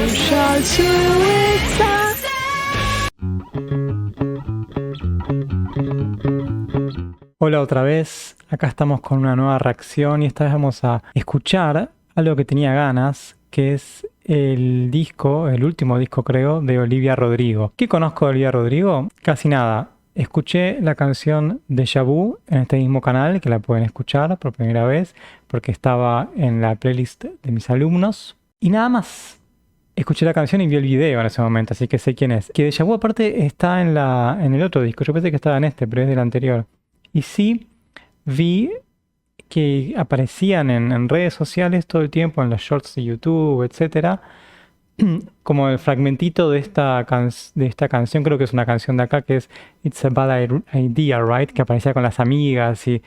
social suicide. Hola otra vez, acá estamos con una nueva reacción y esta vez vamos a escuchar algo que tenía ganas, que es el disco, el último disco creo, de Olivia Rodrigo. ¿Qué conozco de Olivia Rodrigo? Casi nada. Escuché la canción Déjà Vu en este mismo canal, que la pueden escuchar por primera vez, porque estaba en la playlist de mis alumnos. Y nada más. Escuché la canción y vi el video en ese momento, así que sé quién es. Que Déjà Vu aparte está en el otro disco. Yo pensé que estaba en este, pero es del anterior. Y sí, vi que aparecían en redes sociales todo el tiempo, en los shorts de YouTube, etcétera, como el fragmentito de esta canción, creo que es una canción de acá, que es It's a Bad Idea, right? Que aparecía con las amigas y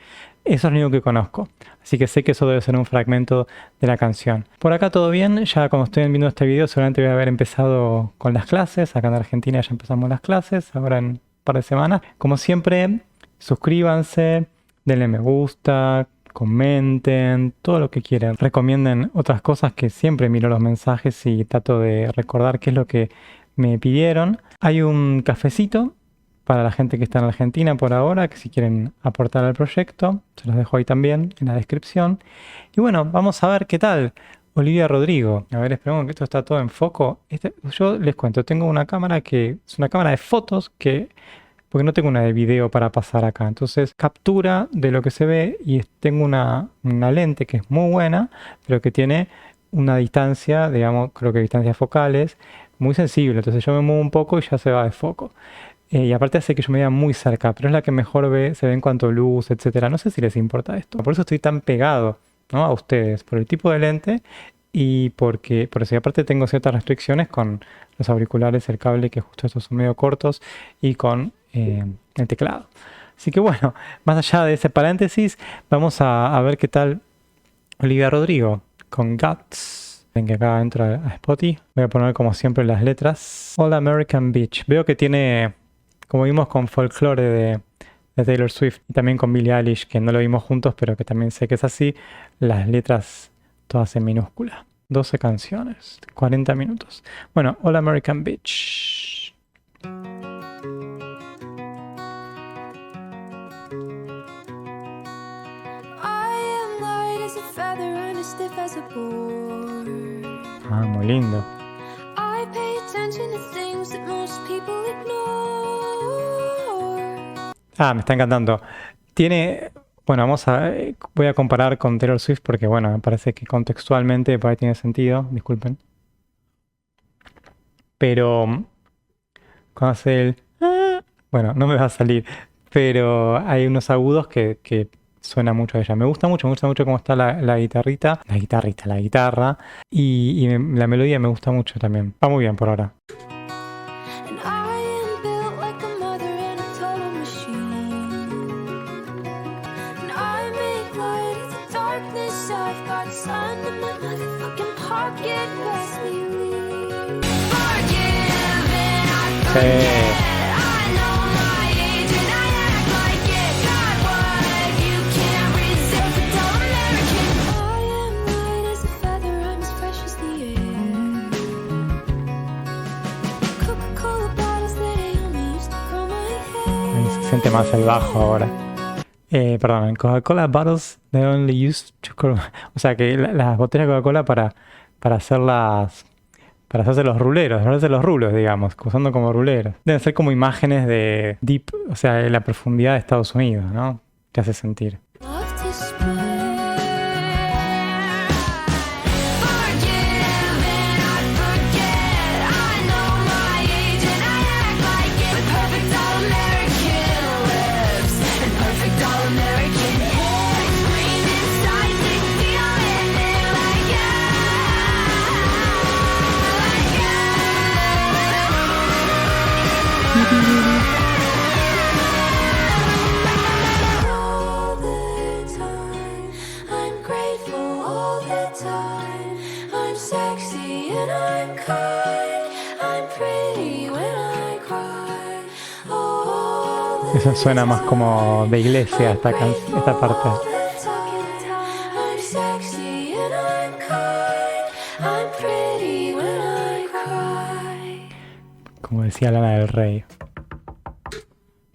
eso es lo único que conozco. Así que sé que eso debe ser un fragmento de la canción. Por acá todo bien, ya como estoy viendo este video seguramente voy a haber empezado con las clases. Acá en Argentina ya empezamos las clases, ahora en un par de semanas. Como siempre, suscríbanse, denle me gusta, comenten, todo lo que quieran. Recomienden otras cosas, que siempre miro los mensajes y trato de recordar qué es lo que me pidieron. Hay un cafecito para la gente que está en Argentina por ahora, que si quieren aportar al proyecto, se los dejo ahí también en la descripción. Y bueno, vamos a ver qué tal Olivia Rodrigo. A ver, esperemos que esto está todo en foco. Yo les cuento, tengo una cámara que es una cámara de fotos porque no tengo una de video para pasar acá. Entonces captura de lo que se ve y tengo una lente que es muy buena, pero que tiene una distancia, digamos, creo que distancias focales, muy sensible. Entonces yo me muevo un poco y ya se va de foco. Y aparte hace que yo me vea muy cerca, pero es la que mejor se ve en cuanto a luz, etcétera. No sé si les importa esto. Por eso estoy tan pegado, ¿no?, a ustedes, por el tipo de lente y por eso. Y aparte tengo ciertas restricciones con los auriculares, el cable, que justo estos son medio cortos, y con el teclado. Así que bueno, más allá de ese paréntesis, vamos a ver qué tal Olivia Rodrigo con Guts. Ven que acá entro a Spotify. Voy a poner como siempre las letras. All American Beach. Veo que tiene, como vimos con Folklore de Taylor Swift, y también con Billie Eilish, que no lo vimos juntos, pero que también sé que es así, las letras todas en minúscula. 12 canciones, 40 minutos. Bueno, All American Beach. Ah, muy lindo. Ah, me está encantando. Bueno, voy a comparar con Taylor Swift porque, bueno, me parece que contextualmente por ahí tiene sentido, disculpen. Pero cuando hace bueno, no me va a salir, pero hay unos agudos que suena mucho a ella. Me gusta mucho cómo está la guitarra, y la melodía me gusta mucho también. Va muy bien por ahora. Sí. Se siente más el bajo ahora. Perdón, Coca-Cola bottles they only used to... O sea que las botellas de Coca-Cola para hacerse los ruleros, para hacerse los rulos, digamos, usando como ruleros. Deben ser como imágenes de deep, o sea, de la profundidad de Estados Unidos, ¿no? Te hace sentir. Eso suena más como de iglesia, esta parte. como decía Lana del Rey.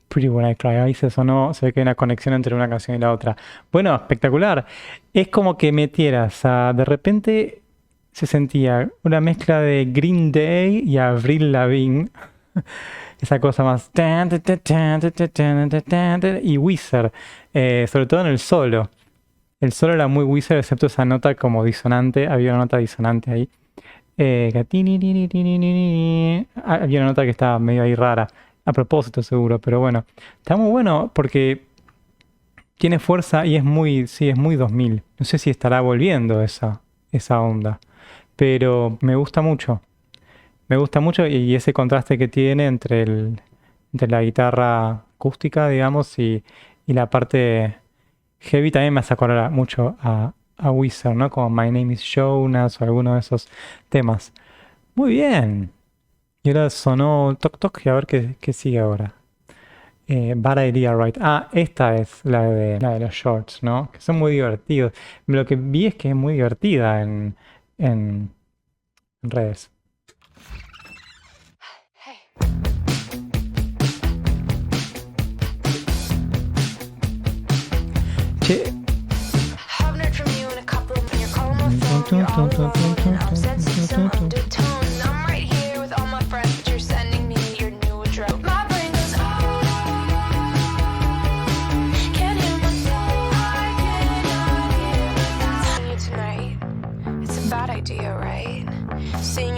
Pretty When I Cry. Ahí se sonó, se ve que hay una conexión entre una canción y la otra. Bueno, espectacular. Es como que metieras de repente se sentía una mezcla de Green Day y Avril Lavigne. Esa cosa más. Y Weezer. Sobre todo en el solo. El solo era muy Weezer, excepto esa nota como disonante. Había una nota disonante ahí. Había una nota que estaba medio ahí rara. A propósito, seguro, pero bueno. Está muy bueno porque tiene fuerza y es muy 2000. No sé si estará volviendo esa onda. Pero me gusta mucho. Me gusta mucho y ese contraste que tiene entre la guitarra acústica, digamos, y la parte heavy también me hace acordar mucho a Weezer, ¿no? Como My Name is Jonas o alguno de esos temas. Muy bien. Y ahora sonó Toc Toc y a ver qué sigue ahora. Bad Idea, right. Esta es la de los shorts, ¿no? Que son muy divertidos. Lo que vi es que es muy divertida en redes. Che.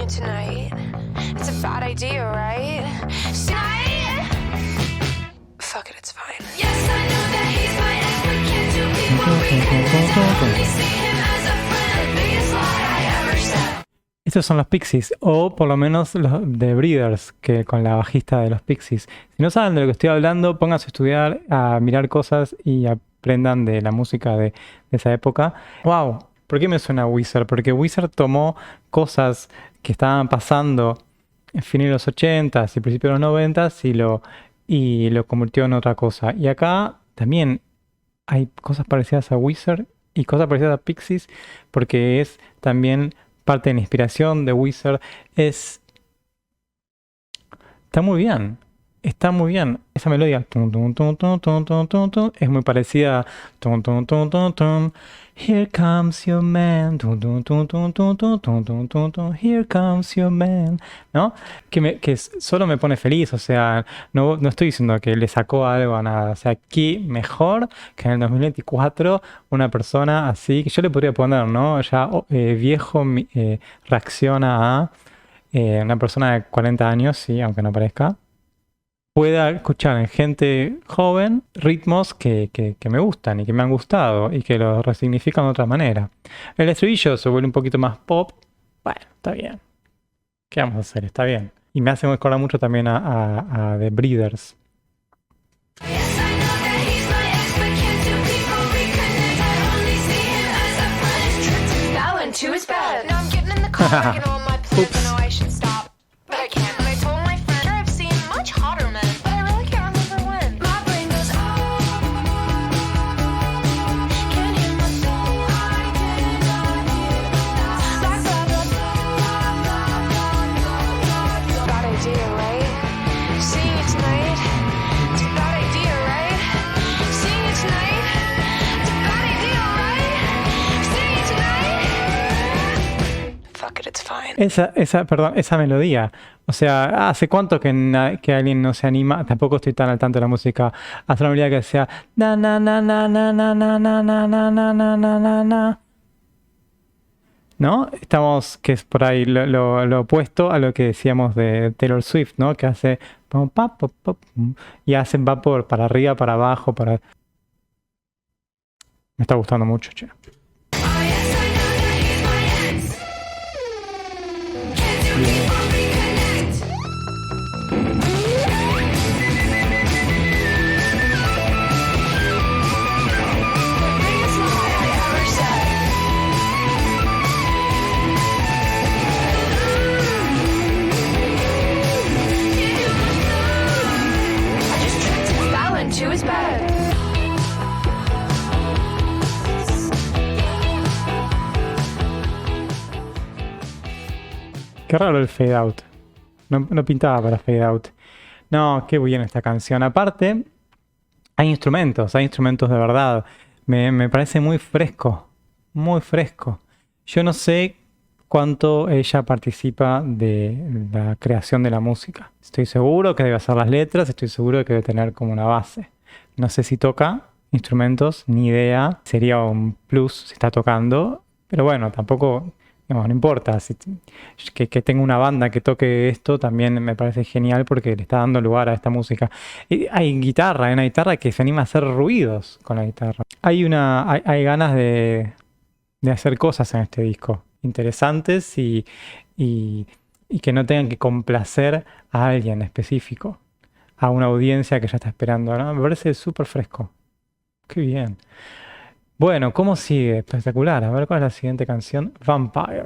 Tonight, it's a bad idea, right? Fuck it, it's fine. Yes, I know that he's my ex, but can't do people reconnect? I only see him as a friend, biggest lie I ever said. Estos son los Pixies, o por lo menos los de Breeders, que con la bajista de los Pixies. Si no saben de lo que estoy hablando, pónganse a estudiar, a mirar cosas y aprendan de la música de esa época. ¡Wow! ¿Por qué me suena Weezer? Porque Weezer tomó cosas que estaban pasando en fin de los 80s y principios de los 90s y lo convirtió en otra cosa. Y acá también hay cosas parecidas a Weezer y cosas parecidas a Pixies, porque es también parte de la inspiración de Weezer. Está muy bien. Está muy bien. Esa melodía es muy parecida a Here comes your man. Here comes your man. ¿No? Que solo me pone feliz. O sea, no estoy diciendo que le sacó algo a nada. O sea, qué mejor que en el 2024 una persona así, que yo le podría poner, ¿no? Ya viejo reacciona a una persona de 40 años, sí, aunque no parezca, pueda escuchar en gente joven ritmos que me gustan y que me han gustado y que los resignifican de otra manera. El estribillo se vuelve un poquito más pop. Bueno, está bien. ¿Qué vamos a hacer? Está bien. Y me hace recordar mucho también a The Breeders. Oops. Esa melodía. O sea, ¿hace cuánto que alguien no se anima? Tampoco estoy tan al tanto de la música. Hace una melodía que sea na na na na na na na na na na na na na na. ¿No? Estamos, que es por ahí lo opuesto a lo que decíamos de Taylor Swift, ¿no? Que hace pum, pa, pum, pum, y hacen va para arriba, para abajo, para... Me está gustando mucho, che. Qué raro el fade out. no pintaba para Fade Out. No, qué bien esta canción. Aparte, hay instrumentos de verdad. Me parece muy fresco, muy fresco. Yo no sé cuánto ella participa de la creación de la música. Estoy seguro que debe hacer las letras, estoy seguro de que debe tener como una base. No sé si toca instrumentos, ni idea. Sería un plus si está tocando, pero bueno, tampoco, digamos, no importa. Que tenga una banda que toque esto también me parece genial porque le está dando lugar a esta música. Y hay una guitarra que se anima a hacer ruidos con la guitarra. Hay ganas de hacer cosas en este disco interesantes y, y que no tengan que complacer a alguien específico, a una audiencia que ya está esperando, ¿no? Me parece súper fresco. Qué bien. Bueno, ¿cómo sigue? Espectacular. A ver cuál es la siguiente canción. Vampire.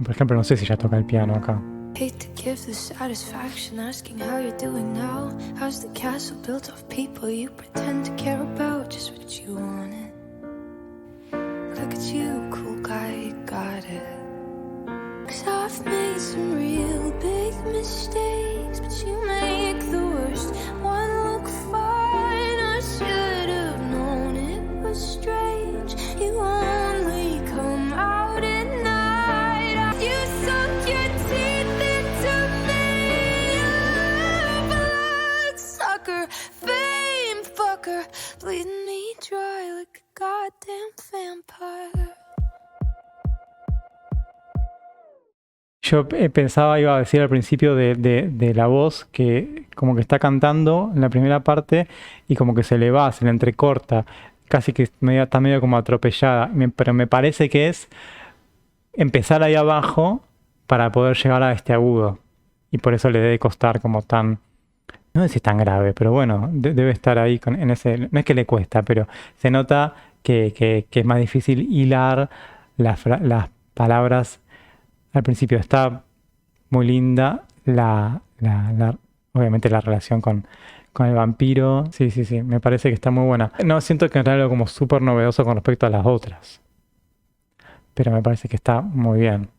Por ejemplo, no sé si ya toca el piano acá. Hate to give the satisfaction asking how you're doing now. How's the castle built of people you pretend to care about? Just what you wanted. Look at you, cool guy, you got it. 'Cause I've made some real big mistakes, but you make the worst one look fine. I should have known it was strange. You only come out at night. You sunk your teeth into me, bloodsucker, fame fucker, bleeding me dry like a goddamn vampire. Yo pensaba, iba a decir al principio de la voz que como que está cantando en la primera parte y como que se le va, se le entrecorta, casi que está medio como atropellada, pero me parece que es empezar ahí abajo para poder llegar a este agudo y por eso le debe costar como tan, no sé si es tan grave, pero bueno, debe estar ahí en ese, no es que le cuesta, pero se nota que es más difícil hilar las palabras. Al principio está muy linda obviamente la relación con el vampiro. Sí, me parece que está muy buena. No siento que es algo como súper novedoso con respecto a las otras, pero me parece que está muy bien.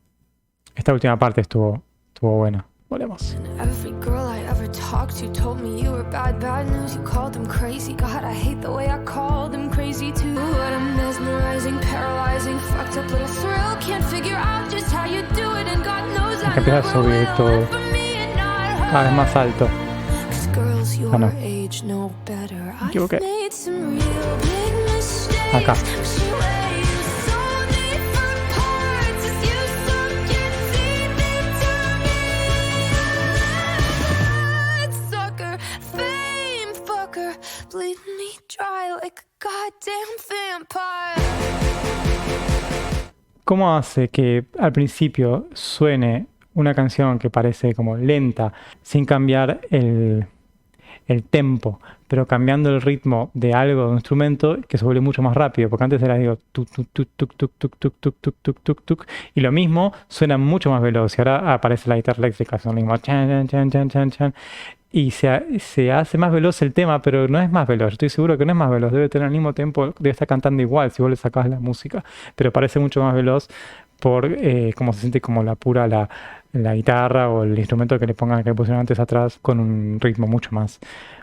Esta última parte estuvo buena. Volvemos. Every girl I ever talked to told me you were bad news. You called them crazy. God, I hate the way I called them crazy too. What a mesmerizing, paralyzing, fucked up little thrill. Can't figure out just how you do it, and God knows I Empieza a subir todo cada vez más alto. Ah, no. Me equivoqué. Acá. Bleed me dry like a goddamn vampire. ¿Cómo hace que al principio suene una canción que parece como lenta, sin cambiar el tempo, pero cambiando el ritmo de algo, de un instrumento, que se vuelve mucho más rápido? Porque antes era, digo, tuk, tuk, tuk, tuk, tuk, tuk, tuk, tuk, tuk, tuk, tuk, tuk, y lo mismo suena mucho más veloz. Y ahora aparece la guitarra eléctrica, son lo mismo, chan, chan, chan, chan, chan, chan. Y se hace más veloz el tema, pero no es más veloz. Estoy seguro que no es más veloz. Debe tener el mismo tiempo, debe estar cantando igual si vos le sacás la música. Pero parece mucho más veloz por cómo se siente como la guitarra o el instrumento que le pongan, que pusieron antes atrás, con un ritmo mucho más.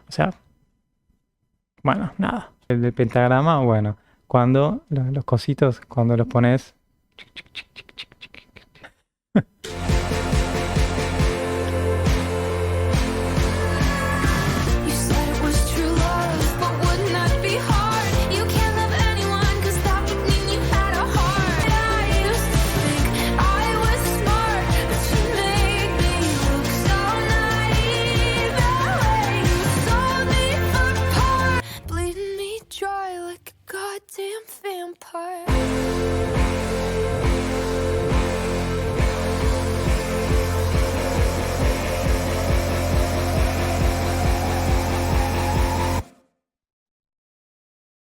O sea, bueno, nada. El del pentagrama, bueno, cuando los cositos, cuando los pones...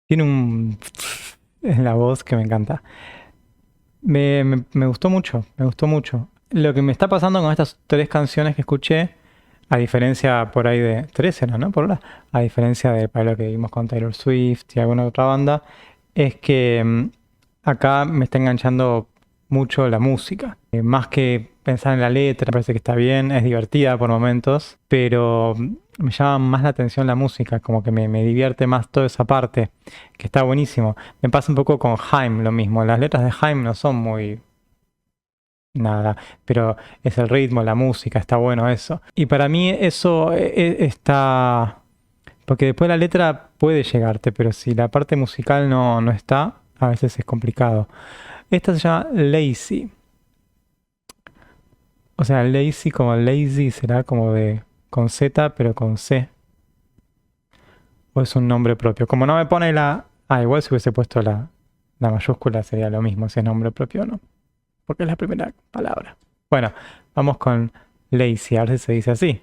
Tiene en la voz que me encanta. Me gustó mucho, me gustó mucho. Lo que me está pasando con estas tres canciones que escuché A diferencia por ahí de 13, ¿no? Por hora. A diferencia de para lo que vimos con Taylor Swift y alguna otra banda, es que acá me está enganchando mucho la música. Más que pensar en la letra, me parece que está bien, es divertida por momentos, pero me llama más la atención la música, como que me divierte más toda esa parte, que está buenísimo. Me pasa un poco con Haim lo mismo, las letras de Haim no son muy nada, pero es el ritmo, la música, está bueno eso. Y para mí eso está... Porque después la letra puede llegarte, pero si la parte musical no está, a veces es complicado. Esta se llama Lazy. O sea, lazy como lazy será como de con Z, pero con C. O es un nombre propio. Como no me pone la... igual si hubiese puesto la mayúscula sería lo mismo si es nombre propio o no. Porque es la primera palabra. Bueno, vamos con lazy, a ver si se dice así.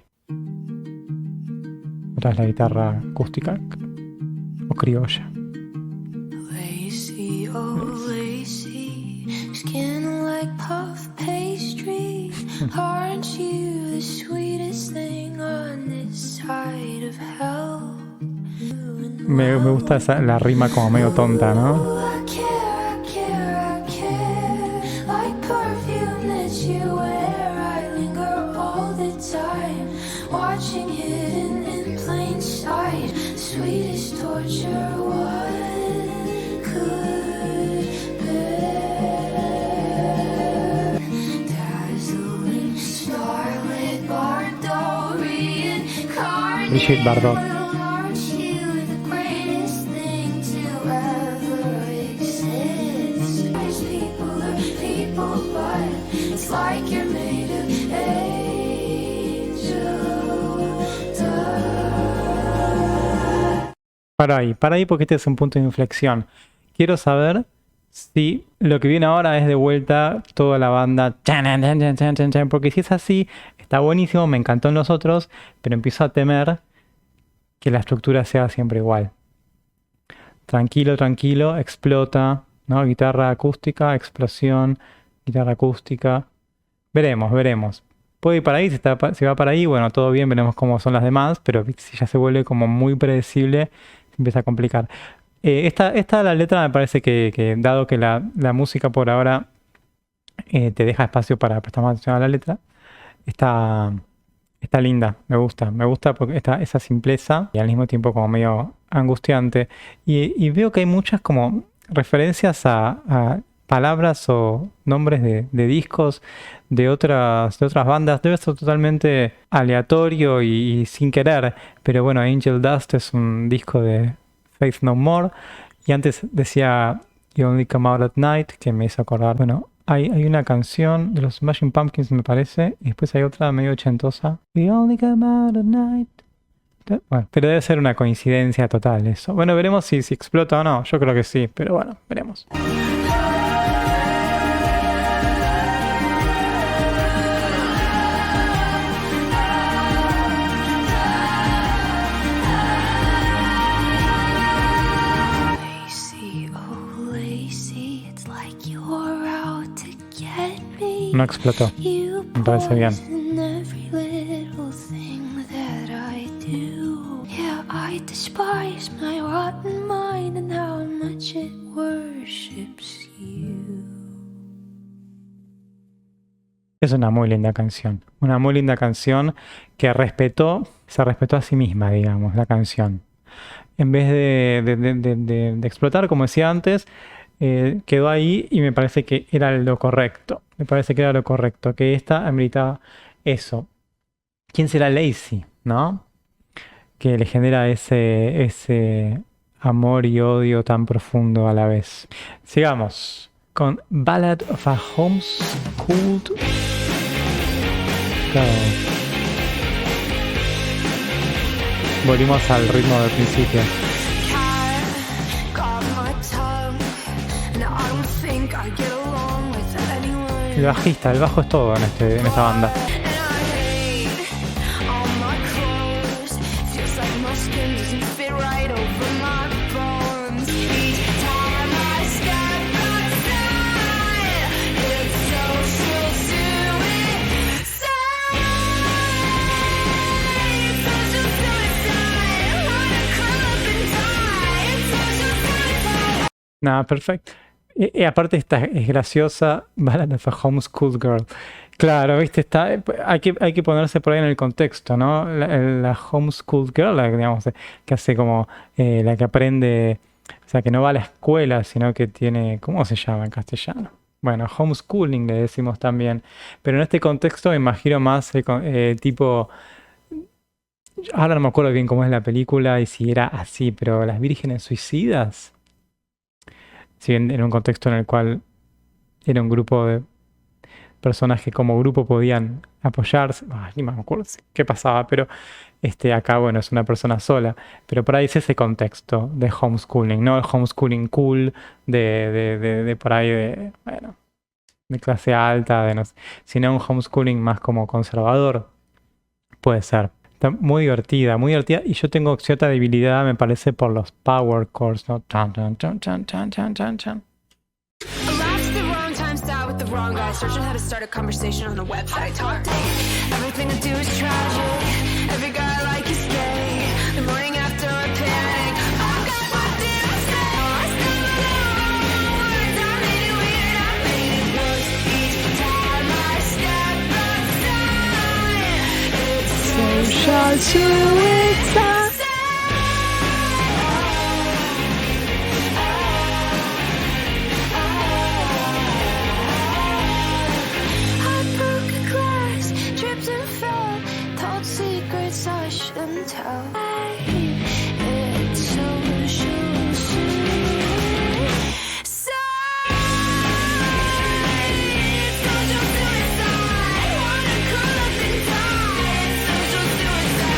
Otra es la guitarra acústica o criolla. Lazy, oh lazy, skin like puff pastry. Aren't you the sweetest thing on this side of hell? Me gusta la rima como medio tonta, ¿no? I care, like perfume that you wear. I linger all the time, watching hidden in plain sight. Sweetest torture, what could bear? Dazzling starlit Bardot reincarnated. Brigitte Bardot. Aren't you the greatest thing to ever exist? There's people are people, but it's like you're made of angel dust. Para ahí porque este es un punto de inflexión. Quiero saber si lo que viene ahora es de vuelta toda la banda, porque si es así, está buenísimo, me encantó en los otros, pero empiezo a temer que la estructura sea siempre igual. Tranquilo, tranquilo, explota, ¿no? Guitarra acústica, explosión, guitarra acústica. Veremos. Puede ir para ahí, si va para ahí, bueno, todo bien, veremos cómo son las demás, pero si ya se vuelve como muy predecible, se empieza a complicar. Esta la letra me parece que dado que la música por ahora te deja espacio para prestar más atención a la letra, está linda, me gusta porque esa simpleza y al mismo tiempo como medio angustiante. Y veo que hay muchas como referencias a palabras o nombres de discos de otras bandas. Debe ser totalmente aleatorio y sin querer, pero bueno, Angel Dust es un disco de Faith No More, y antes decía You Only Come Out at Night, que me hizo acordar, bueno, hay una canción de los Smashing Pumpkins me parece, y después hay otra medio ochentosa, You Only Come Out at Night. Bueno, pero debe ser una coincidencia total eso. Bueno, veremos si explota o no, yo creo que sí, pero bueno, veremos. No explotó. Me parece bien. Es una muy linda canción. Una muy linda canción que se respetó a sí misma, digamos, la canción. En vez de explotar, como decía antes, quedó ahí y me parece que era lo correcto. Que esta ameritaba eso. ¿Quién será Lazy, no? Que le genera ese amor y odio tan profundo a la vez. Sigamos con Ballad of a Homeschooled Girl. Volvimos al ritmo del principio. El bajista, el bajo es todo en esta banda. Nada, perfecto. Y aparte esta es graciosa, Ballad of a Homeschooled Girl. Claro, viste, hay que ponerse por ahí en el contexto, ¿no? La homeschooled girl, digamos, que hace como la que aprende, o sea, que no va a la escuela, sino que tiene, ¿cómo se llama en castellano? Bueno, homeschooling le decimos también, pero en este contexto me imagino más tipo, ahora no me acuerdo bien cómo es la película y si era así, pero las vírgenes suicidas, si bien en un contexto en el cual era un grupo de personas que como grupo podían apoyarse. Ay, ni me acuerdo qué pasaba, pero acá, bueno, es una persona sola. Pero por ahí es ese contexto de homeschooling, no el homeschooling cool de por ahí de, bueno, de clase alta, de no sé, sino un homeschooling más como conservador. Puede ser. Está muy divertida. Y yo tengo cierta debilidad, me parece, por los power chords, ¿no? Chan, chan, chan, chan, chan, chan, chan, chan. With the wrong guy, searching how to start a conversation on a website. Everything I do is tragic. Every guy I like is gay. The morning after I panic. Oh God, what did I say? I stumbled over my words. I made it weird. I made it worse each time I step outside. It's social suicide. Secrets I shouldn't tell. It's social suicide. It's social suicide. Wanna curl up and die. It's social suicide.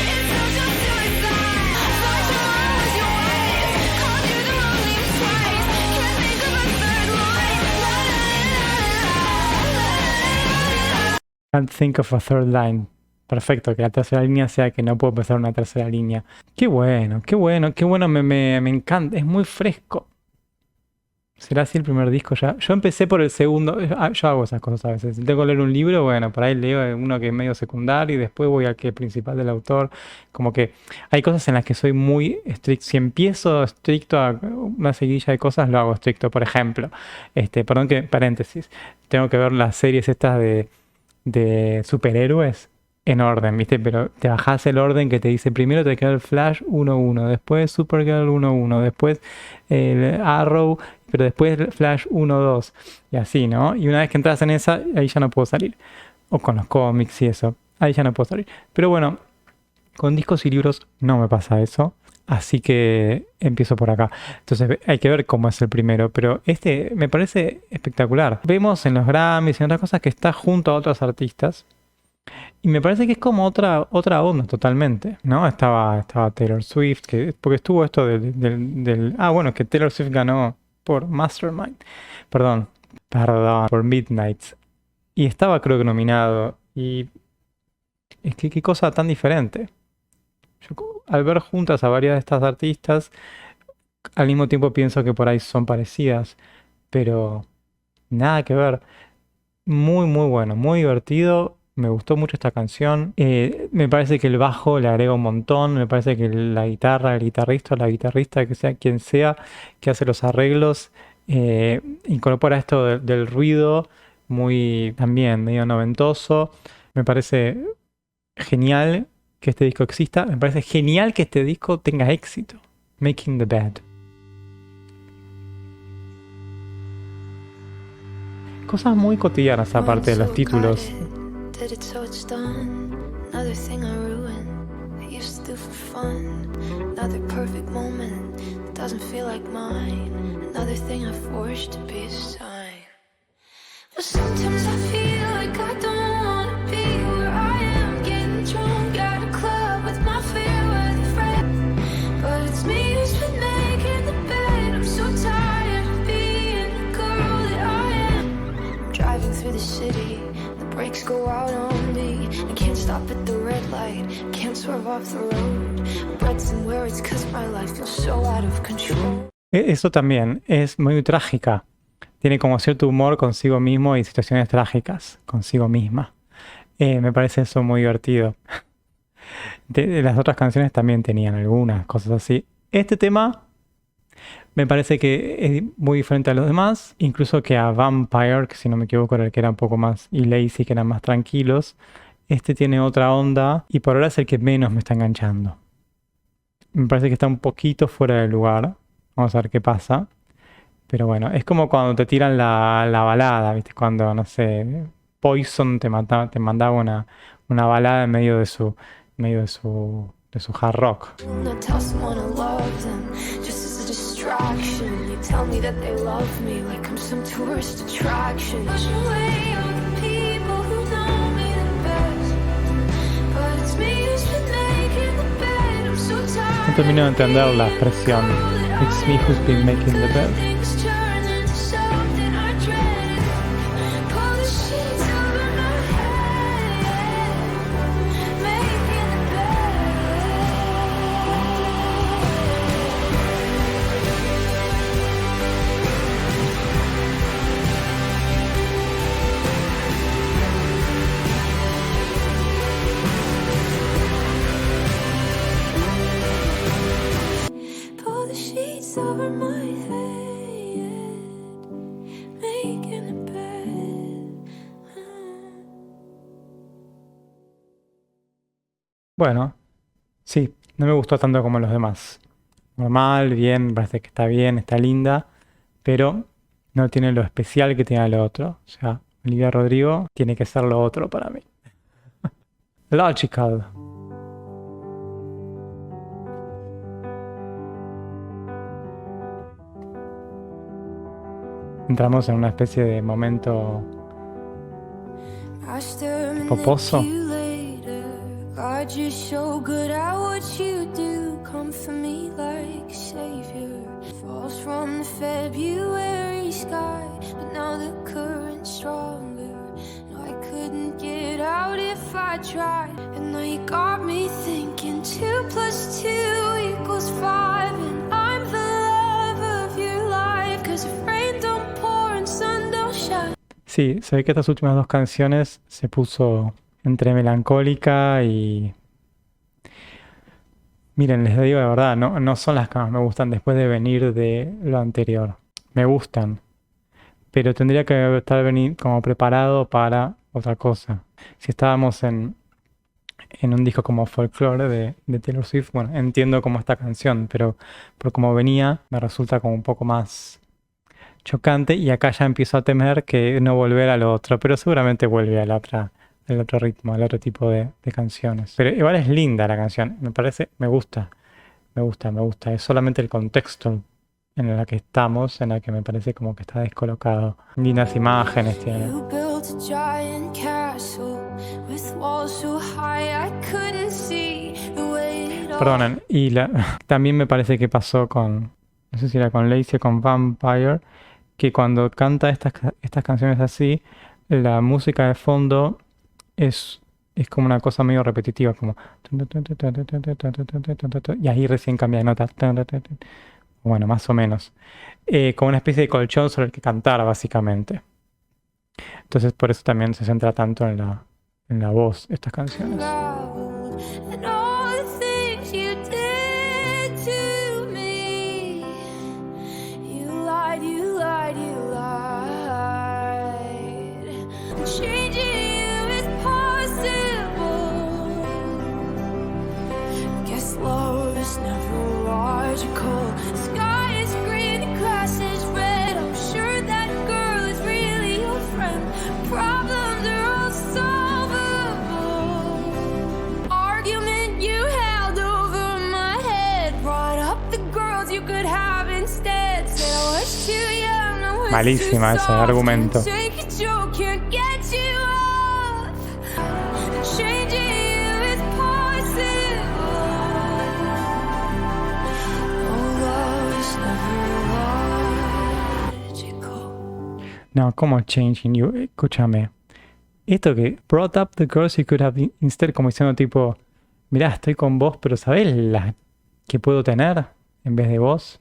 It's social suicide. Flash around your ways. Called you the wrong name twice. Can't think of a third line. Can't think of a third line. Perfecto, que la tercera línea sea que no puedo pensar una tercera línea. Qué bueno, qué bueno, qué bueno, me encanta, es muy fresco. ¿Será así el primer disco ya? Yo empecé por el segundo, yo hago esas cosas a veces. Si tengo que leer un libro, bueno, por ahí leo uno que es medio secundario y después voy al que es principal del autor. Como que hay cosas en las que soy muy estricto. Si empiezo estricto a una seguidilla de cosas, lo hago estricto. Por ejemplo, perdón que, paréntesis, tengo que ver las series estas de superhéroes en orden, ¿viste? Pero te bajás el orden que te dice primero te queda el Flash 1-1, después Supergirl 1-1, después el Arrow, pero después el Flash 1-2 y así, ¿no? Y una vez que entras en esa, ahí ya no puedo salir. O con los cómics y eso, ahí ya no puedo salir. Pero bueno, con discos y libros no me pasa eso. Así que empiezo por acá. Entonces hay que ver cómo es el primero. Pero me parece espectacular. Vemos en los Grammys y en otras cosas que está junto a otros artistas. Y me parece que es como otra onda totalmente, ¿no? Estaba Taylor Swift, porque estuvo esto bueno, que Taylor Swift ganó por Mastermind. Perdón, por Midnight. Y estaba creo que nominado. Y es que qué cosa tan diferente. Yo, al ver juntas a varias de estas artistas, al mismo tiempo pienso que por ahí son parecidas. Pero nada que ver. Muy, muy bueno, muy divertido. Me gustó mucho esta canción. Me parece que el bajo le agrega un montón. Me parece que la guitarra, el guitarrista, la guitarrista, que sea quien sea, que hace los arreglos, incorpora esto del ruido, muy también medio noventoso. Me parece genial que este disco exista. Me parece genial que este disco tenga éxito. Making the Bed. Cosas muy cotidianas aparte de los títulos. Did it so it's done. Another thing I ruined. I used to do for fun. Another perfect moment that doesn't feel like mine. Another thing I forced to be a sign. But sometimes I feel like I don't wanna be where I am, getting drunk at a club with my favorite friend. But it's me who's been making the bed. I'm so tired of being the girl that I am. Driving through the city. Brakes go out on me. I can't stop at the red light. Can't swerve off the road. Breaths and words cause my life feels so out of control. Eso también es muy trágica. Tiene como cierto humor consigo mismo y situaciones trágicas consigo misma. Me parece eso muy divertido. Las otras canciones también tenían algunas cosas así. Este tema Me parece que es muy diferente a los demás, incluso que a Vampire, que si no me equivoco era el que era un poco más, y Lazy, que eran más tranquilos. Este tiene otra onda y por ahora es el que menos me está enganchando. Me parece que está un poquito fuera de lugar. Vamos a ver qué pasa. Pero bueno, es como cuando te tiran la balada, ¿viste? Cuando, no sé, Poison te mandaba una balada en medio de su hard rock. When I tell someone I love them, just as a distraction, they tell me that they love me like I'm some tourist attraction. Push away all the people who know me the best, but it's me who's been making the bed. I'm so tired. No termino de entender la expresión. It's me who's been making the bed. Things turn into something I dread. Pull the sheets over my head, making the bed. Pull the sheets over my head, making a bed. Bueno, sí, no me gustó tanto como los demás. Normal, bien, parece que está bien, está linda, pero no tiene lo especial que tiene lo otro. O sea, Olivia Rodrigo tiene que ser lo otro para mí. Logical. Entramos en una especie de momento Master poposo. manipulator, God, you're so good at what you do. Come for me like a savior. Falls from the February sky, but now the current's stronger. No, I couldn't get out if I tried. And now you got me thinking 2 + 2 = 5. And I'm the love of your life, 'cause if rain don't pour and sun don't shine. Sí, se ve que estas últimas dos canciones se puso entre melancólica y... Miren, les digo la verdad, no son las que más me gustan después de venir de lo anterior. Me gustan, pero tendría que estar como preparado para otra cosa. Si estábamos en un disco como Folklore de Taylor Swift, bueno, entiendo como esta canción, pero por como venía me resulta como un poco más chocante y acá ya empiezo a temer que no volver a lo otro, pero seguramente vuelve al otro ritmo, al otro tipo de canciones. Pero igual es linda la canción, me parece, me gusta. Es solamente el contexto en el que estamos, en el que me parece como que está descolocado. Lindas imágenes tiene. You built a giant castle with walls so high I couldn't see the way it all. Perdonen, y también me parece que pasó con, no sé si era con Lazy o con Vampire, que cuando canta estas canciones así, la música de fondo es como una cosa medio repetitiva, como... Y ahí recién cambia de nota. Bueno, más o menos. Como una especie de colchón sobre el que cantar, básicamente. Entonces por eso también se centra tanto en la voz estas canciones. And all the things you did to me. You lied, you lied, you lied. Changing you is possible. Guess love is never logical. The sky is green, the grass is red. I'm sure that girl is really your friend. Problems are all solvable. Argument you held over my head. Brought up the girls you could have instead. Said I was too young, I was Malísima too ese soft. argumento. Take a joke, can't get you off. Changing you is possible. Oh, love is never logical. No, ¿cómo changing you? Escúchame. Esto que brought up the girls you could have instead, como diciendo tipo, mirá, estoy con vos, pero ¿sabés la que puedo tener en vez de vos?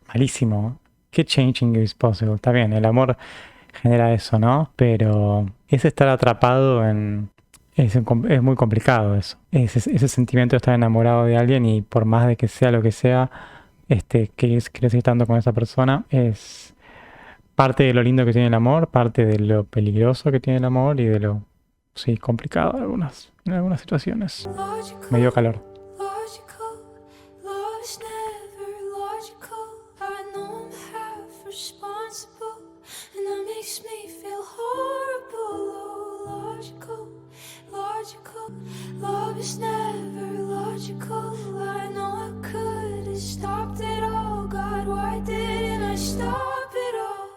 Malísimo. ¿Qué changing you is possible? Está bien, el amor genera eso, ¿no? Pero es estar atrapado en... Es muy complicado eso. Ese sentimiento de estar enamorado de alguien y por más de que sea lo que sea, querés ir tanto con esa persona. Es parte de lo lindo que tiene el amor, parte de lo peligroso que tiene el amor y de lo, sí, complicado en algunas situaciones. Me dio calor. Logical, love is never logical. I know I'm half responsible, and that makes me feel horrible. Oh, logical, logical, love is never logical. I know I could have stopped it all. God, why didn't I stop it all?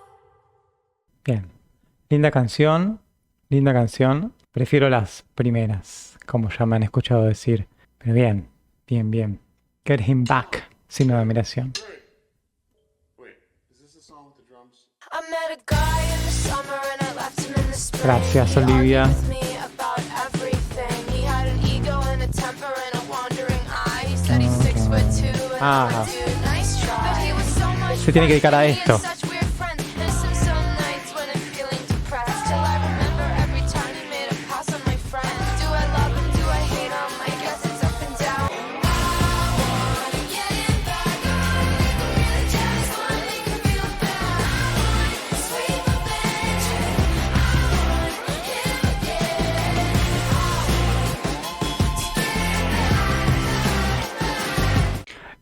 Bien. Linda canción, linda canción. Prefiero las primeras, como ya me han escuchado decir. Pero bien, bien, bien. Get him back. Signo de admiración. I met a guy in the summer and I left him in the spring. Gracias, He Olivia. argued with me about everything. He had an ego and a temper and a wandering eye. He said he's 6'2" and I'm a dude, nice try. But he was so much Se tiene que dedicar a worse. esto. He had such weird friends. Missing some nights when I'm feeling depressed. Till I remember every time he made a pass on my friend. Do I love him? Do I hate him? I guess it's up and down.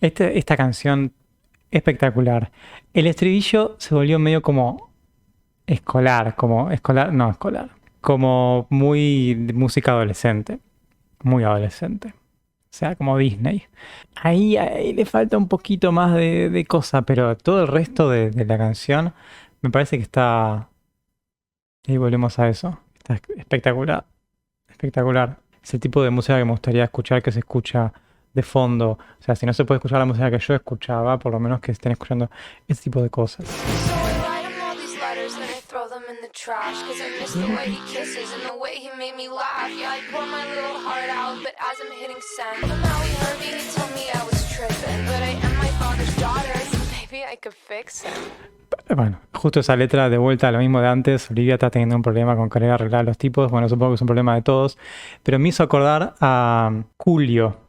Esta canción espectacular. El estribillo se volvió medio como escolar, como muy de música adolescente, muy adolescente. O sea, como Disney. Ahí le falta un poquito más de cosa, pero todo el resto de la canción me parece que está... Ahí volvemos a eso. Está espectacular. Espectacular. Es el tipo de música que me gustaría escuchar, que se escucha de fondo. O sea, si no se puede escuchar la música que yo escuchaba, por lo menos que estén escuchando ese tipo de cosas. So I write him all these letters and I throw them in the trash. Cause I miss the way he kisses and the way he made me laugh. Yeah, I pour my little heart out, but as I'm hitting send, somehow he heard me, he told me I was tripping. But I am my father's daughter, so maybe I could fix him. Bueno, justo esa letra de vuelta a lo mismo de antes. Olivia está teniendo un problema con querer arreglar a los tipos. Bueno, supongo que es un problema de todos. Pero me hizo acordar a Julio,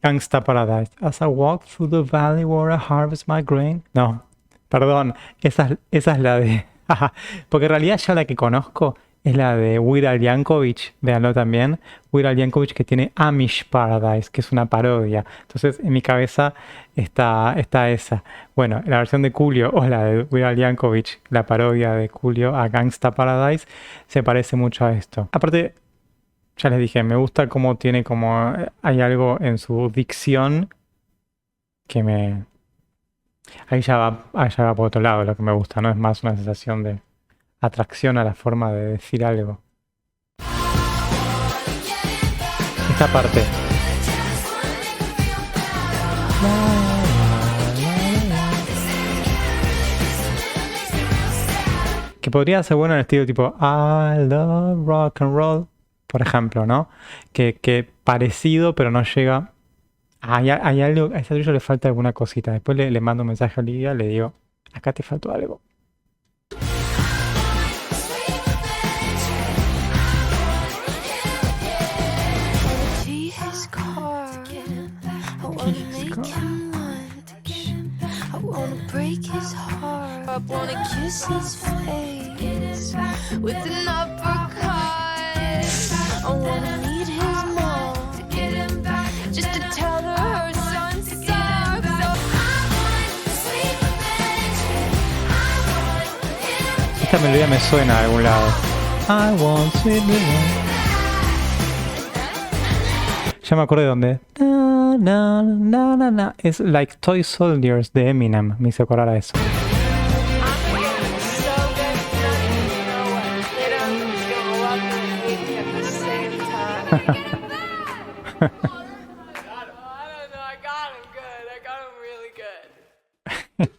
Gangsta Paradise. As I walk through the valley where I harvest my grain. No, perdón. Esa es la de... Porque en realidad ya la que conozco es la de Weird Al Yankovic. Véanlo también. Weird Al Yankovic, que tiene Amish Paradise, que es una parodia. Entonces en mi cabeza está esa. Bueno, la versión de Coolio o la de Weird Al Yankovic, la parodia de Coolio a Gangsta Paradise, se parece mucho a esto. Aparte, ya les dije, me gusta cómo tiene como... Hay algo en su dicción que me... Ahí ya va por otro lado lo que me gusta, ¿no? Es más una sensación de atracción a la forma de decir algo. Esta parte. Que podría ser bueno en el estilo tipo I love rock and roll, por ejemplo, ¿no? Que parecido, pero no llega. Hay algo, a ese trillo le falta alguna cosita. Después le mando un mensaje a Olivia, le digo, acá te faltó algo. I wanna kiss his face with an uppercut. I wanna meet his mom just to tell her her son sucks. Esta melodía me suena de algún lado. I want sweet revenge. Ya me acuerdo de dónde. Na, na, na, na, na. Es Like Toy Soldiers de Eminem. Me hizo acordar a eso.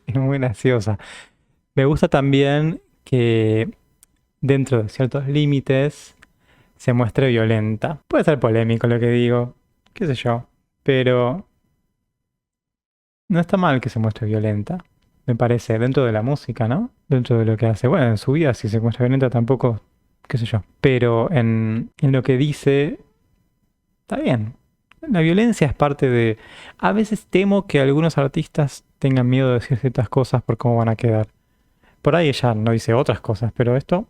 Es muy graciosa. Me gusta también que dentro de ciertos límites se muestre violenta. Puede ser polémico lo que digo, qué sé yo, pero no está mal que se muestre violenta, me parece, dentro de la música, ¿no? Dentro de lo que hace. Bueno, en su vida si se muestra violenta tampoco, qué sé yo. Pero en lo que dice, está bien. la violencia es parte de... A veces temo que algunos artistas tengan miedo de decir ciertas cosas por cómo van a quedar. Por ahí ella no dice otras cosas, pero esto...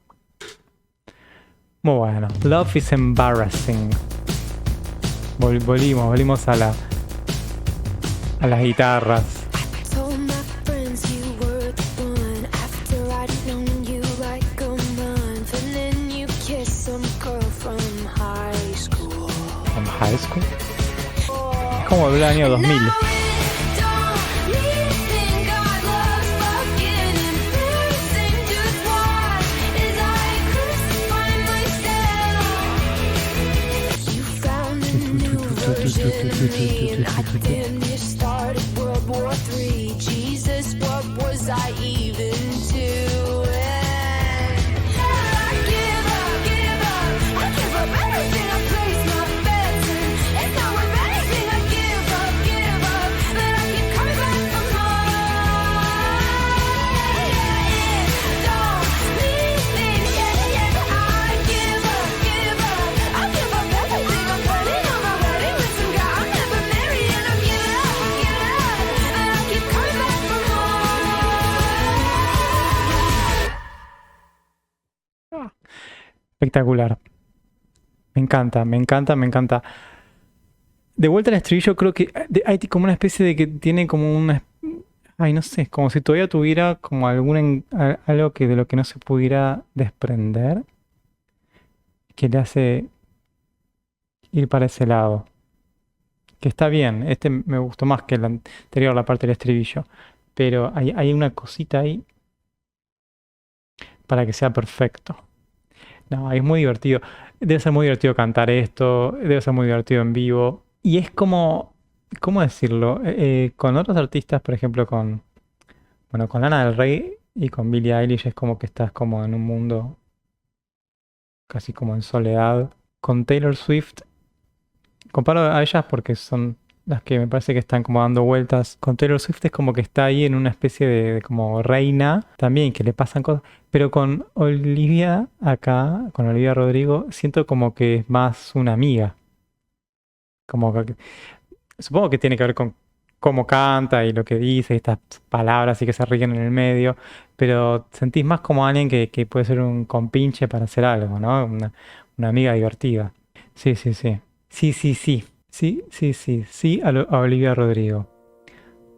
Muy bueno. Love is embarrassing. Volvimos a las guitarras. Told my friends you were the one after I'd known you like a month, and then you kissed some girl from high school. ¿En high school? Es como el año 2000. Now it don't need think I love fucking embarrassing. Just watch as I crucify myself. You found a new version of me, and I damn near started World War III. Jesus, what was I even doing? I give up, I give up everything I place my bets in. It's not worth anything. I give up, but I keep coming back for more. It don't mean things, I give up, I give up everything. I'm putting on my wedding with some guy I'll never marry, and I'm giving up, but I keep coming back for more. Espectacular. Me encanta, me encanta, me encanta. De vuelta al estribillo, creo que hay como una especie de que tiene como una... Ay, no sé, como si todavía tuviera como algo que de lo que no se pudiera desprender, que le hace ir para ese lado. Que está bien, este me gustó más que el anterior, la parte del estribillo. Pero hay una cosita ahí para que sea perfecto. No, es muy divertido. Debe ser muy divertido cantar esto, debe ser muy divertido en vivo. Y es como, ¿cómo decirlo? Con otros artistas, por ejemplo, con Lana del Rey y con Billie Eilish, es como que estás como en un mundo casi como en soledad. Con Taylor Swift, comparo a ellas porque son las que me parece que están como dando vueltas. Con Taylor Swift es como que está ahí en una especie de como reina también, que le pasan cosas. Pero con Olivia acá, con Olivia Rodrigo, siento como que es más una amiga. Como que, supongo que tiene que ver con cómo canta y lo que dice, estas palabras y que se ríen en el medio, pero sentís más como alguien que puede ser un compinche para hacer algo, ¿no? Una amiga divertida. Sí, sí, sí. Sí, sí, sí. Sí, sí, sí. Sí a Olivia Rodrigo.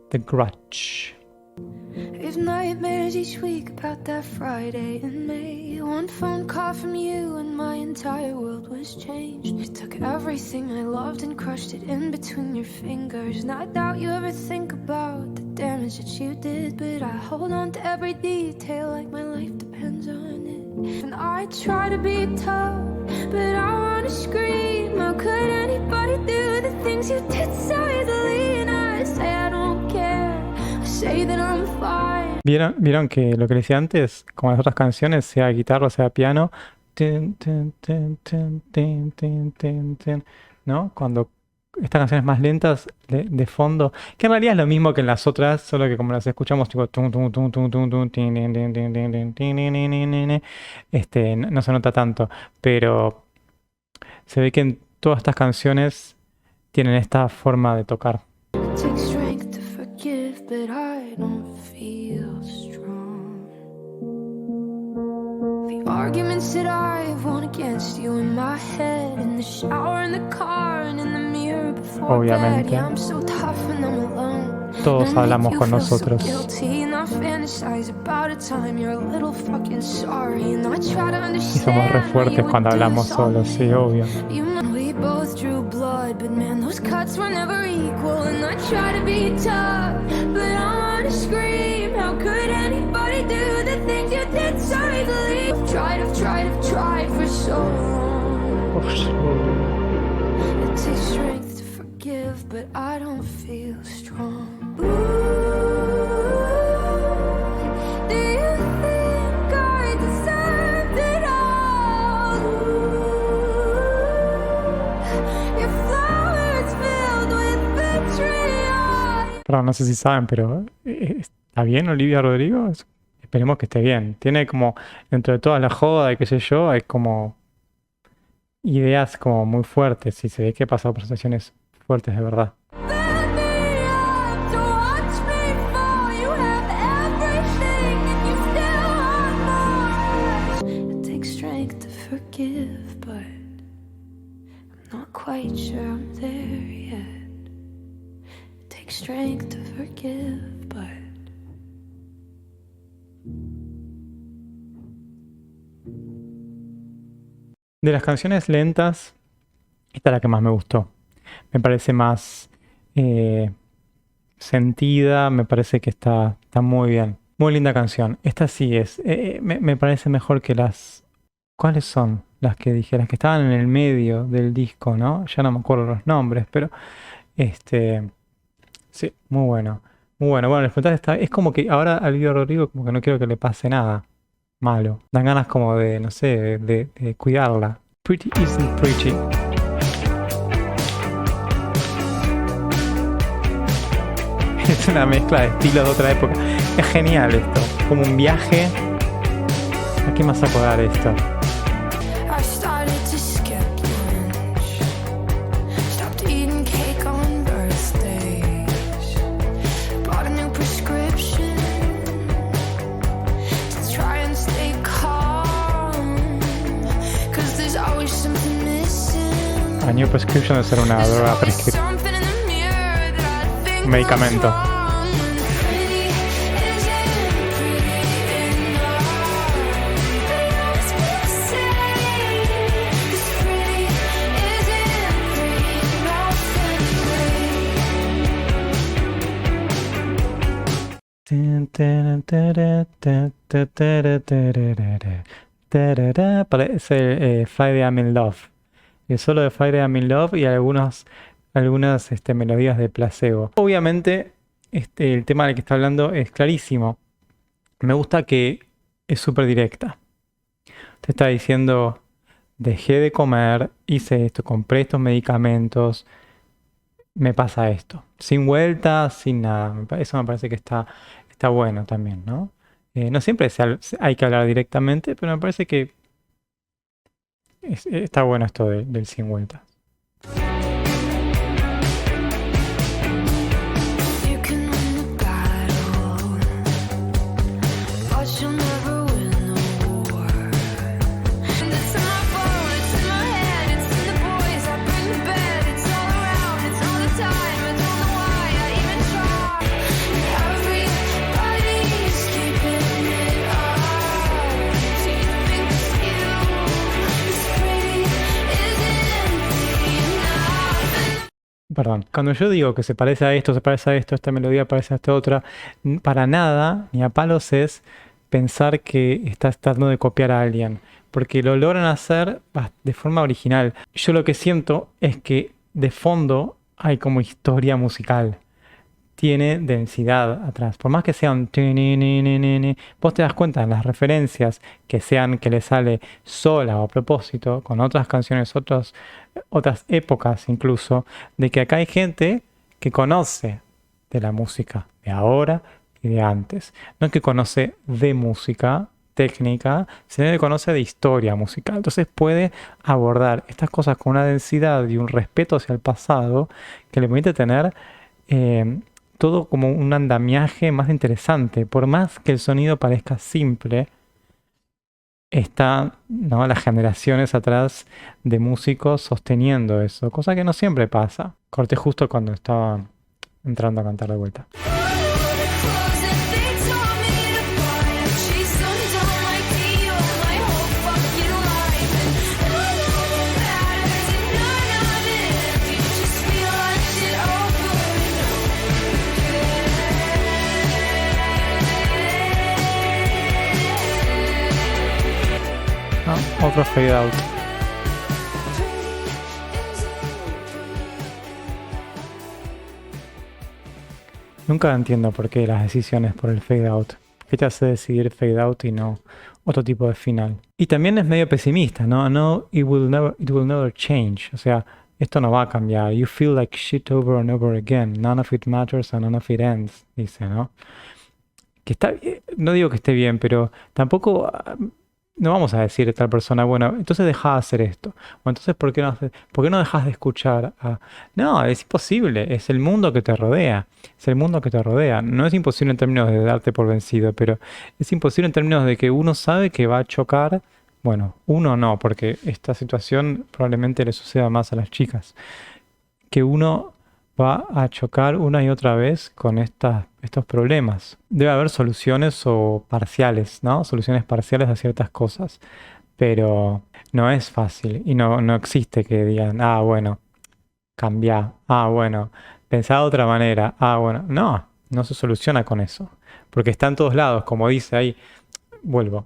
The Grudge. If nightmares each week about that Friday in May. One phone call from you and my entire world was changed. You took everything I loved and crushed it in between your fingers. And I doubt you ever think about the damage that you did, but I hold on to every detail like my life depends on it. And I try to be tough, but I wanna scream. How could anybody do the things you did so easily? And I say I don't care, I say that I'm fine. ¿Vieron que lo que les decía antes, como las otras canciones, sea guitarra o sea piano, tin, tin, tin, tin, tin, tin, tin, tin, ¿no? Cuando estas canciones más lentas de fondo, que en realidad es lo mismo que en las otras, solo que como las escuchamos tipo tum, tum, tum, tum, tum, tum, tin, tin, tin, tin, tin, tin, tin, tin, tin, tin, no se nota tanto, pero se ve que en todas estas canciones tienen esta forma de tocar. It takes strength to forgive, but I don't feel strong. The arguments that I've won against you in my head, in the shower, in the car, and in the mirror before bed. Obviamente. Yeah, I'm so tough when I'm alone. Todos And I make hablamos you con feel so nosotros. guilty, and I fantasize about a time you're a little fucking sorry, and I try to Y somos re understand why fuertes you would cuando do hablamos this all to solos, sí, me. obvio. We both drew blood, but man, those cuts were never equal. And I try to be tough, but I wanna scream. How could anybody do the things you did so easily? I've tried for so long. It takes strength to forgive, but I don't feel strong. Ooh, do you think I deserved it all? Your flowers filled with vitriol. Perdón, no sé si saben, pero ¿está bien Olivia Rodrigo? Esperemos que esté bien. Tiene como, dentro de toda la joda y qué sé yo, hay como ideas como muy fuertes y se ve que ha pasado por situaciones fuertes de verdad. Stand me up to watch me fall. You have everything and you still want more. It takes strength to forgive, but I'm not quite sure I'm there yet. It takes strength to forgive, but De las canciones lentas, esta es la que más me gustó. Me parece más sentida, me parece que está muy bien. Muy linda canción. Esta sí es. Me parece mejor que las... ¿Cuáles son las que dije? Las que estaban en el medio del disco, ¿no? Ya no me acuerdo los nombres, pero... Sí, muy bueno. Muy bueno. Bueno, les preguntás, es como que ahora al Olivia Rodrigo como que no quiero que le pase nada malo. Dan ganas como de, no sé, de cuidarla. Pretty isn't pretty. Es una mezcla de estilos de otra época. Es genial esto. Como un viaje. ¿A qué más acordar esto? I started to skip lunch. Stopped eating cake on birthdays. Bought a new prescription to try and stay calm. 'Cause there's always something missing. A new prescription de ser una There's droga always prescripta. something in the mirror that I think Un medicamento. was wrong. Pretty isn't pretty enough. But that's what I say. 'Cause pretty isn't pretty enough anyway. Parece Friday I'm in Love. El solo de Friday I'm in Love y algunas melodías de Placebo. Obviamente, el tema del que está hablando es clarísimo. Me gusta que es súper directa. Te está diciendo, dejé de comer, hice esto, compré estos medicamentos, me pasa esto. Sin vuelta, sin nada. Eso me parece que está bueno también, ¿no? No siempre hay que hablar directamente, pero me parece que está bueno esto del sin vueltas. You can win the battle, but you'll never win the war. And it's in my phone, it's in my head, it's in the boys I bring to bed. It's all around, it's all the time. I don't know why I even try. Everybody's keeping it up. Do you think it's you? 'Cause pretty isn't pretty enough. Perdón. Cuando yo digo que se parece a esto, esta melodía parece a esta otra, para nada, ni a palos es pensar que estás tratando de copiar a alguien, porque lo logran hacer de forma original. Yo lo que siento es que de fondo hay como historia musical. Tiene densidad atrás. Por más que sea un... Vos te das cuenta en las referencias que le sale sola o a propósito, con otras canciones, otras épocas incluso, de que acá hay gente que conoce de la música de ahora y de antes. No es que conoce de música técnica, sino que conoce de historia musical. Entonces puede abordar estas cosas con una densidad y un respeto hacia el pasado que le permite tener... todo como un andamiaje más interesante. Por más que el sonido parezca simple, están, ¿no?, las generaciones atrás de músicos sosteniendo eso, cosa que no siempre pasa. Corté justo cuando estaba entrando a cantar de vuelta. Otro fade out. Nunca entiendo por qué las decisiones por el fade out. ¿Qué te hace decidir fade out y no otro tipo de final? Y también es medio pesimista, ¿no? No, it will never change. O sea, esto no va a cambiar. You feel like shit over and over again. None of it matters and none of it ends. Dice, ¿no? Que está, no digo que esté bien, pero tampoco no vamos a decir a tal persona, bueno, entonces deja de hacer esto. O entonces, ¿por qué no dejas de escuchar a... No, es imposible, es el mundo que te rodea. Es el mundo que te rodea. No es imposible en términos de darte por vencido, pero es imposible en términos de que uno sabe que va a chocar. Bueno, uno no, porque esta situación probablemente le suceda más a las chicas. Que uno va a chocar una y otra vez con estos problemas. Debe haber soluciones o parciales, ¿no? Soluciones parciales a ciertas cosas, pero no es fácil y no existe que digan, ah, bueno, cambia, ah, bueno, pensá de otra manera, ah, bueno, no se soluciona con eso, porque está en todos lados, como dice ahí, vuelvo,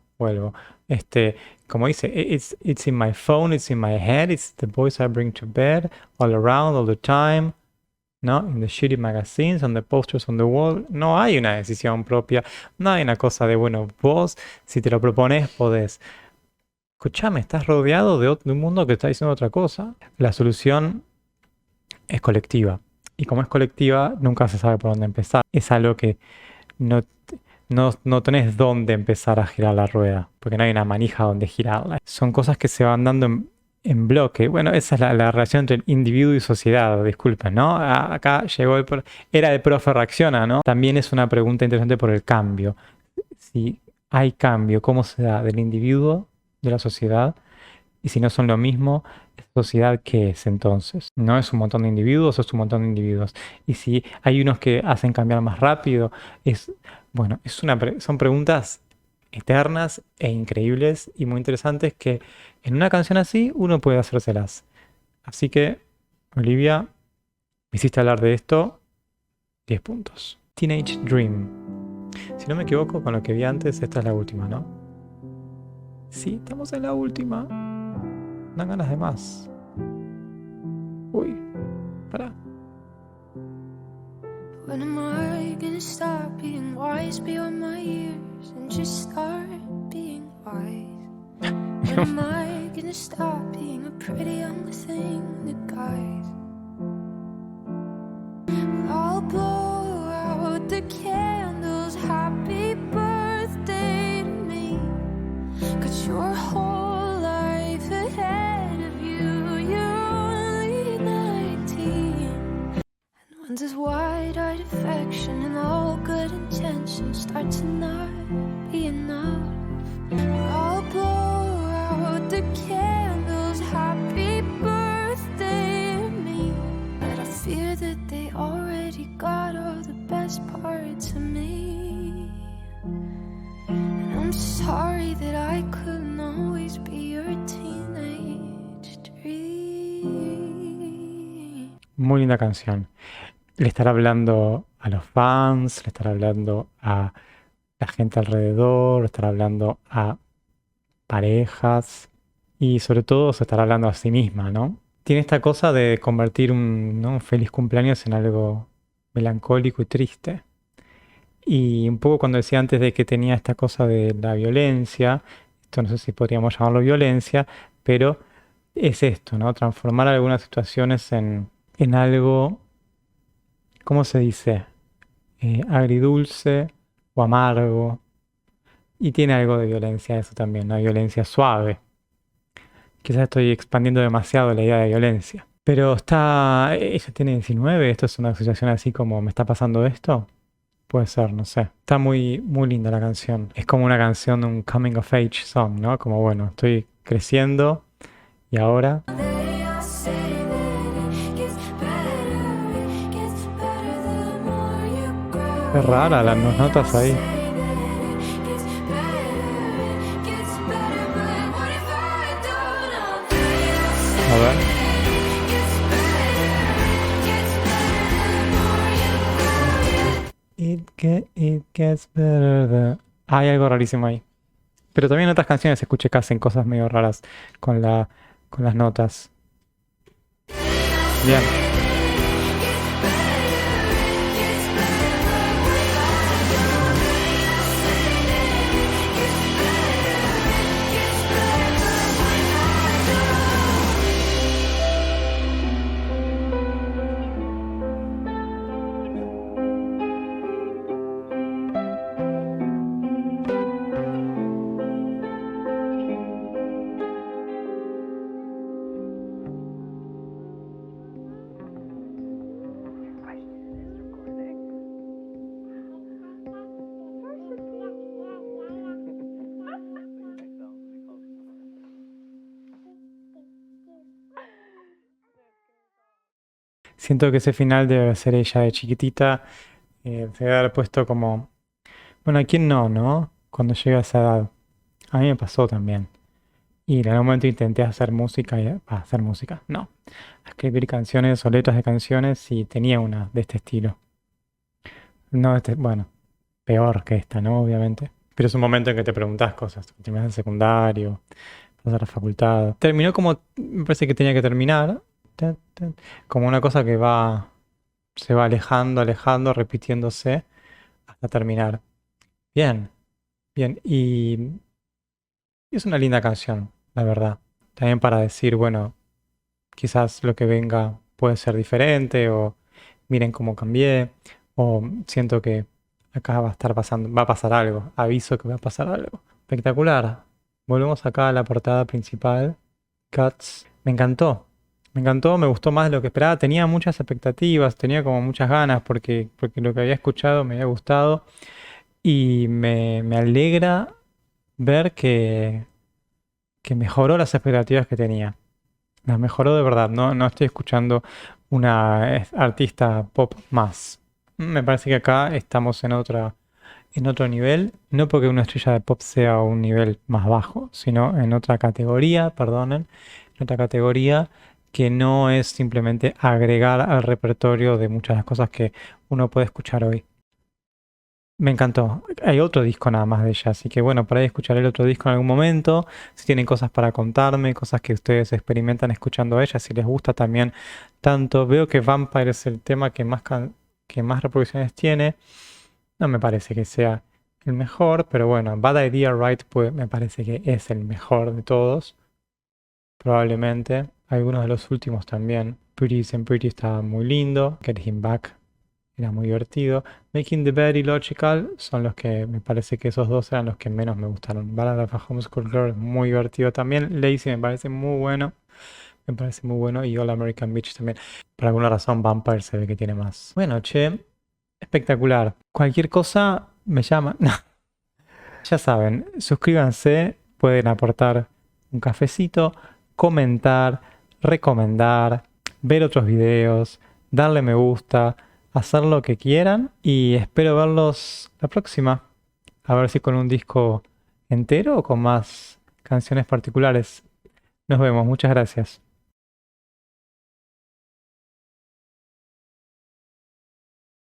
este, como dice, it's in my phone, it's in my head, it's the voice I bring to bed, all around, all the time, ¿no? In the shitty magazines, on the posters on the wall. No hay una decisión propia, no hay una cosa de, bueno, vos, si te lo propones, podés. Escuchame, estás rodeado de un mundo que está diciendo otra cosa. La solución es colectiva. Y como es colectiva, nunca se sabe por dónde empezar. Es algo que no, no tenés dónde empezar a girar la rueda, porque no hay una manija donde girarla. Son cosas que se van dando en bloque. Bueno, esa es la relación entre individuo y sociedad, disculpen, ¿no? Acá llegó era el profe reacciona, ¿no? También es una pregunta interesante por el cambio. Si hay cambio, ¿cómo se da del individuo, de la sociedad? Y si no son lo mismo, ¿sociedad qué es entonces? ¿No es un montón de individuos o es un montón de individuos? Y si hay unos que hacen cambiar más rápido, bueno, son preguntas eternas e increíbles y muy interesantes que en una canción así uno puede hacérselas. Así que, Olivia, me hiciste hablar de esto, 10 puntos. Teenage Dream. Si no me equivoco con lo que vi antes, esta es la última, ¿no? Sí, estamos en la última. Dan ganas de más. Uy, pará. When am I gonna stop being wise beyond my years and just start being wise? When am I gonna stop being a pretty young thing that guys? I'll blow out the candles, happy birthday to me. Got your whole life ahead of you, you're only 19. And when this wide-eyed affection and all good intentions start to not be enough, I'll blow out the candles, happy birthday to me. But I fear that they already got all the best parts of me. And I'm sorry that I couldn't always be your teenage dream. Muy linda canción. Le estará hablando a los fans, le estará hablando a la gente alrededor, le estará hablando a parejas y sobre todo se estará hablando a sí misma, ¿no? Tiene esta cosa de convertir un feliz cumpleaños en algo melancólico y triste. Y un poco cuando decía antes de que tenía esta cosa de la violencia, esto no sé si podríamos llamarlo violencia, pero es esto, ¿no? Transformar algunas situaciones en algo, ¿cómo se dice? Agridulce o amargo. Y tiene algo de violencia eso también, una violencia suave. Quizás estoy expandiendo demasiado la idea de violencia. Pero ella tiene 19, esto es una situación así como ¿me está pasando esto? Puede ser, no sé. Está muy, muy linda la canción. Es como una canción de un coming of age song, ¿no? Como bueno, estoy creciendo y ahora... Qué rara las notas ahí. A ver. It gets better. Hay algo rarísimo ahí. Pero también en otras canciones escuché que hacen cosas medio raras con las notas. Bien. Siento que ese final debe ser ella de chiquitita. Se debe haber puesto como... Bueno, ¿a quién no, no? Cuando llega a esa edad. A mí me pasó también. Y en algún momento intenté hacer música, hacer música, no. Escribir canciones o letras de canciones y tenía una de este estilo. No, bueno, peor que esta, ¿no? Obviamente. Pero es un momento en que te preguntas cosas. Terminas el secundario, vas a la facultad. Terminó como me parece que tenía que terminar. Como una cosa que se va alejando, alejando, repitiéndose hasta terminar. Bien, bien. Y es una linda canción, la verdad. También para decir, bueno, quizás lo que venga puede ser diferente o miren cómo cambié o siento que acá va a estar pasando, va a pasar algo, aviso que va a pasar algo. Espectacular. Volvemos acá a la portada principal. Cuts. Me encantó, me gustó más de lo que esperaba. Tenía muchas expectativas, tenía como muchas ganas porque lo que había escuchado me había gustado y me alegra ver que mejoró las expectativas que tenía. Las mejoró de verdad, no estoy escuchando una artista pop más. Me parece que acá estamos en otro nivel, no porque una estrella de pop sea un nivel más bajo, sino en otra categoría, perdonen, en otra categoría que no es simplemente agregar al repertorio de muchas de las cosas que uno puede escuchar hoy. Me encantó. Hay otro disco nada más de ella, así que bueno, por ahí escucharé el otro disco en algún momento. Si tienen cosas para contarme, cosas que ustedes experimentan escuchando a ella, si les gusta también tanto. Veo que Vampire es el tema que más reproducciones tiene. No me parece que sea el mejor, pero bueno, Bad Idea Right pues, me parece que es el mejor de todos. Probablemente. Algunos de los últimos también. Pretty and Pretty estaba muy lindo. Get Him Back era muy divertido. Making the Bed y Logical son los que me parece que esos dos eran los que menos me gustaron. Ballad of a Homeschool Girl es muy divertido también. Lazy me parece muy bueno. Me parece muy bueno. Y All American Beach también. Por alguna razón Vampire se ve que tiene más. Bueno, che, espectacular. Cualquier cosa me llama. No. Ya saben, suscríbanse, pueden aportar un cafecito, comentar, recomendar, ver otros videos, darle me gusta, hacer lo que quieran y espero verlos la próxima. A ver si con un disco entero o con más canciones particulares. Nos vemos, muchas gracias.